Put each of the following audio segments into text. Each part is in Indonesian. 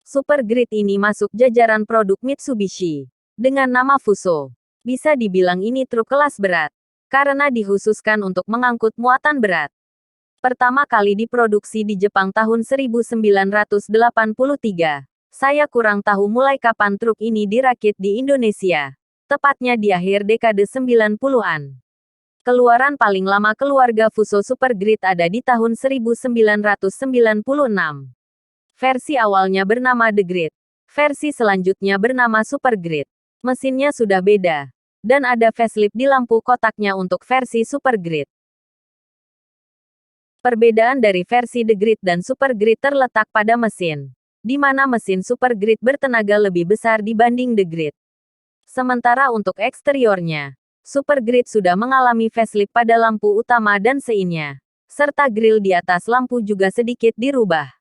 Super Grid ini masuk jajaran produk Mitsubishi. Dengan nama Fuso. Bisa dibilang ini truk kelas berat. Karena dikhususkan untuk mengangkut muatan berat. Pertama kali diproduksi di Jepang tahun 1983. Saya kurang tahu mulai kapan truk ini dirakit di Indonesia. Tepatnya di akhir dekade 90-an. Keluaran paling lama keluarga Fuso Super Grid ada di tahun 1996. Versi awalnya bernama The Grid. Versi selanjutnya bernama Super Grid. Mesinnya sudah beda. Dan ada facelift di lampu kotaknya untuk versi Super Grid. Perbedaan dari versi The Grid dan Super Grid terletak pada mesin. Di mana mesin Super Grid bertenaga lebih besar dibanding The Grid. Sementara untuk eksteriornya, Super Grid sudah mengalami facelift pada lampu utama dan seinnya. Serta grill di atas lampu juga sedikit dirubah.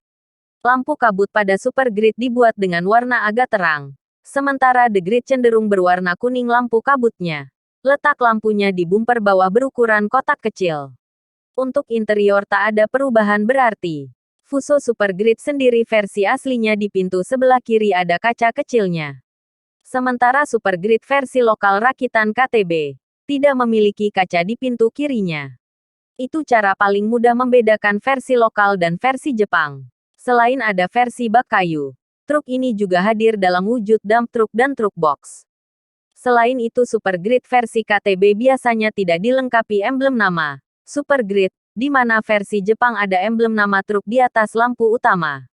Lampu kabut pada Super Grid dibuat dengan warna agak terang. Sementara The Grid cenderung berwarna kuning lampu kabutnya. Letak lampunya di bumper bawah berukuran kotak kecil. Untuk interior tak ada perubahan berarti. Fuso Super Grid sendiri versi aslinya di pintu sebelah kiri ada kaca kecilnya. Sementara Super Grid versi lokal rakitan KTB tidak memiliki kaca di pintu kirinya. Itu cara paling mudah membedakan versi lokal dan versi Jepang. Selain ada versi bak kayu, truk ini juga hadir dalam wujud dump truck dan truk box. Selain itu Super Grid versi KTB biasanya tidak dilengkapi emblem nama Super Grid, di mana versi Jepang ada emblem nama truk di atas lampu utama.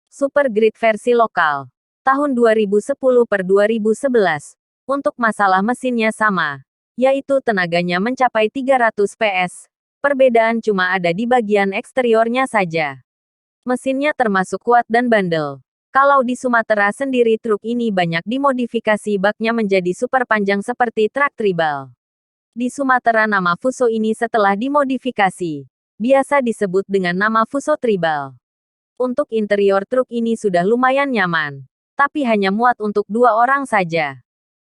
Super Grid versi lokal. Tahun 2010/2011. Untuk masalah mesinnya sama. Yaitu tenaganya mencapai 300 PS. Perbedaan cuma ada di bagian eksteriornya saja. Mesinnya termasuk kuat dan bandel. Kalau di Sumatera sendiri truk ini banyak dimodifikasi baknya menjadi super panjang seperti truk tribal. Di Sumatera nama Fuso ini setelah dimodifikasi. Biasa disebut dengan nama Fuso Tribal. Untuk interior truk ini sudah lumayan nyaman. Tapi hanya muat untuk 2 orang saja.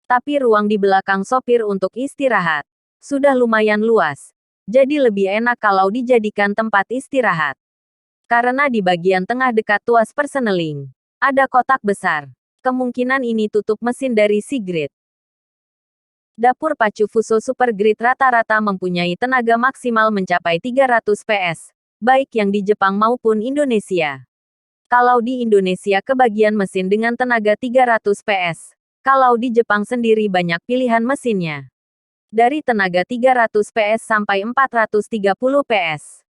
Tapi ruang di belakang sopir untuk istirahat. Sudah lumayan luas. Jadi lebih enak kalau dijadikan tempat istirahat. Karena di bagian tengah dekat tuas persneling, ada kotak besar. Kemungkinan ini tutup mesin dari si Grid. Dapur pacu Fuso Super Grid rata-rata mempunyai tenaga maksimal mencapai 300 PS, baik yang di Jepang maupun Indonesia. Kalau di Indonesia kebagian mesin dengan tenaga 300 PS. Kalau di Jepang sendiri banyak pilihan mesinnya. Dari tenaga 300 PS sampai 430 PS.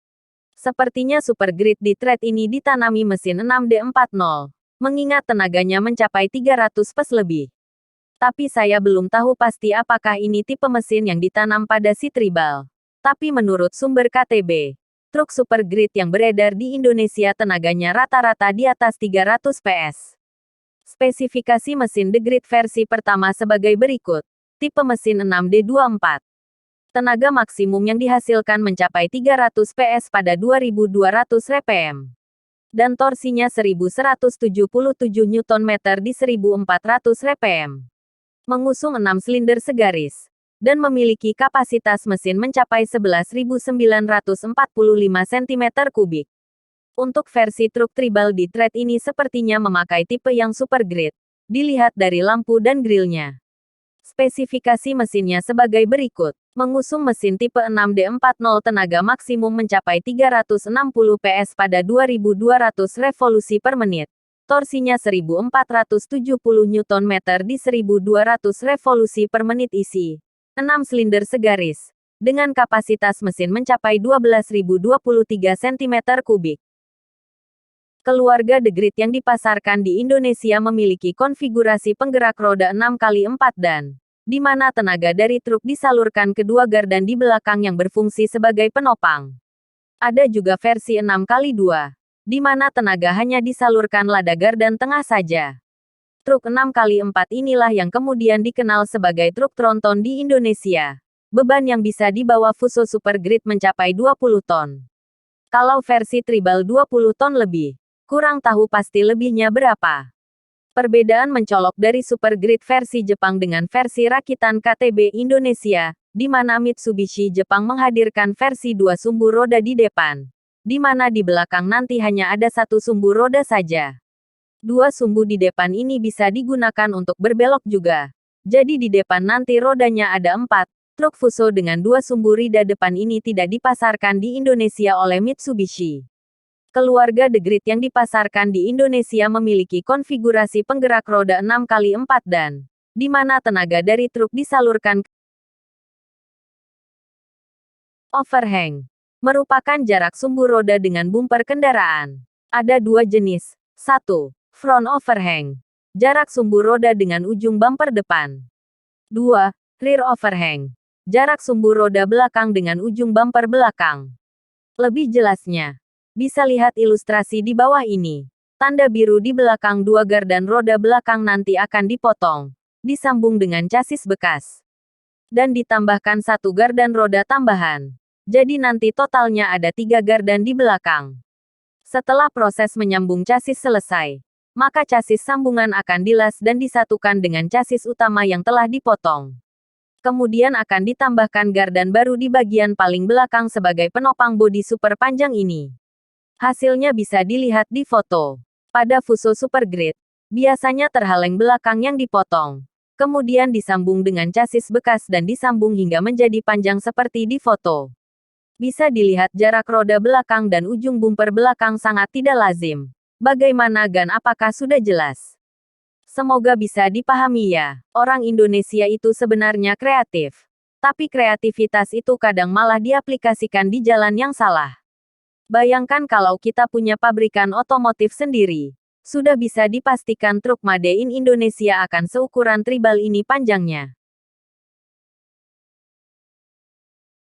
Sepertinya Super Grid di thread ini ditanami mesin 6D40. Mengingat tenaganya mencapai 300 PS lebih. Tapi saya belum tahu pasti apakah ini tipe mesin yang ditanam pada si Tribal. Tapi menurut sumber KTB, truk Super Grid yang beredar di Indonesia tenaganya rata-rata di atas 300 PS. Spesifikasi mesin The Grid versi pertama sebagai berikut. Tipe mesin 6D24. Tenaga maksimum yang dihasilkan mencapai 300 PS pada 2200 rpm. Dan torsinya 1177 Nm di 1400 rpm. Mengusung 6 silinder segaris. Dan memiliki kapasitas mesin mencapai 11.945 cm3. Untuk versi truk tribal di thread ini sepertinya memakai tipe yang Super Grid. Dilihat dari lampu dan grillnya. Spesifikasi mesinnya sebagai berikut. Mengusung mesin tipe 6D40 tenaga maksimum mencapai 360 PS pada 2200 revolusi per menit. Torsinya 1470 Nm di 1200 revolusi per menit isi. 6 silinder segaris. Dengan kapasitas mesin mencapai 12.023 cm3. Keluarga The Grid yang dipasarkan di Indonesia memiliki konfigurasi penggerak roda 6x4 dan di mana tenaga dari truk disalurkan ke 2 gardan di belakang yang berfungsi sebagai penopang. Ada juga versi 6x2, di mana tenaga hanya disalurkan lada gardan tengah saja. Truk 6x4 inilah yang kemudian dikenal sebagai truk tronton di Indonesia. Beban yang bisa dibawa Fuso Super Grid mencapai 20 ton. Kalau versi tribal 20 ton lebih. Kurang tahu pasti lebihnya berapa. Perbedaan mencolok dari Super Grid versi Jepang dengan versi rakitan KTB Indonesia, di mana Mitsubishi Jepang menghadirkan versi 2 sumbu roda di depan. di mana di belakang nanti hanya ada satu sumbu roda saja. Dua sumbu di depan ini bisa digunakan untuk berbelok juga. Jadi di depan nanti rodanya ada 4. Truk Fuso dengan dua sumbu roda depan ini tidak dipasarkan di Indonesia oleh Mitsubishi. Keluarga The Grid yang dipasarkan di Indonesia memiliki konfigurasi penggerak roda 6x4 dan di mana tenaga dari truk disalurkan ke overhang. Merupakan jarak sumbu roda dengan bumper kendaraan. Ada dua jenis. 1. Front overhang. Jarak sumbu roda dengan ujung bumper depan. 2. Rear overhang. Jarak sumbu roda belakang dengan ujung bumper belakang. Lebih jelasnya, bisa lihat ilustrasi di bawah ini. Tanda biru di belakang dua gardan roda belakang nanti akan dipotong, disambung dengan chassis bekas, dan ditambahkan satu gardan roda tambahan. Jadi nanti totalnya ada 3 gardan di belakang. Setelah proses menyambung chassis selesai, maka chassis sambungan akan dilas dan disatukan dengan chassis utama yang telah dipotong. Kemudian akan ditambahkan gardan baru di bagian paling belakang sebagai penopang bodi super panjang ini. Hasilnya bisa dilihat di foto. Pada Fuso Super Grade, biasanya terhalang belakang yang dipotong. Kemudian disambung dengan chassis bekas dan disambung hingga menjadi panjang seperti di foto. Bisa dilihat jarak roda belakang dan ujung bumper belakang sangat tidak lazim. Bagaimana Gan, apakah sudah jelas? Semoga bisa dipahami ya. Orang Indonesia itu sebenarnya kreatif. Tapi kreativitas itu kadang malah diaplikasikan di jalan yang salah. Bayangkan kalau kita punya pabrikan otomotif sendiri. Sudah bisa dipastikan truk Made in Indonesia akan seukuran tribal ini panjangnya.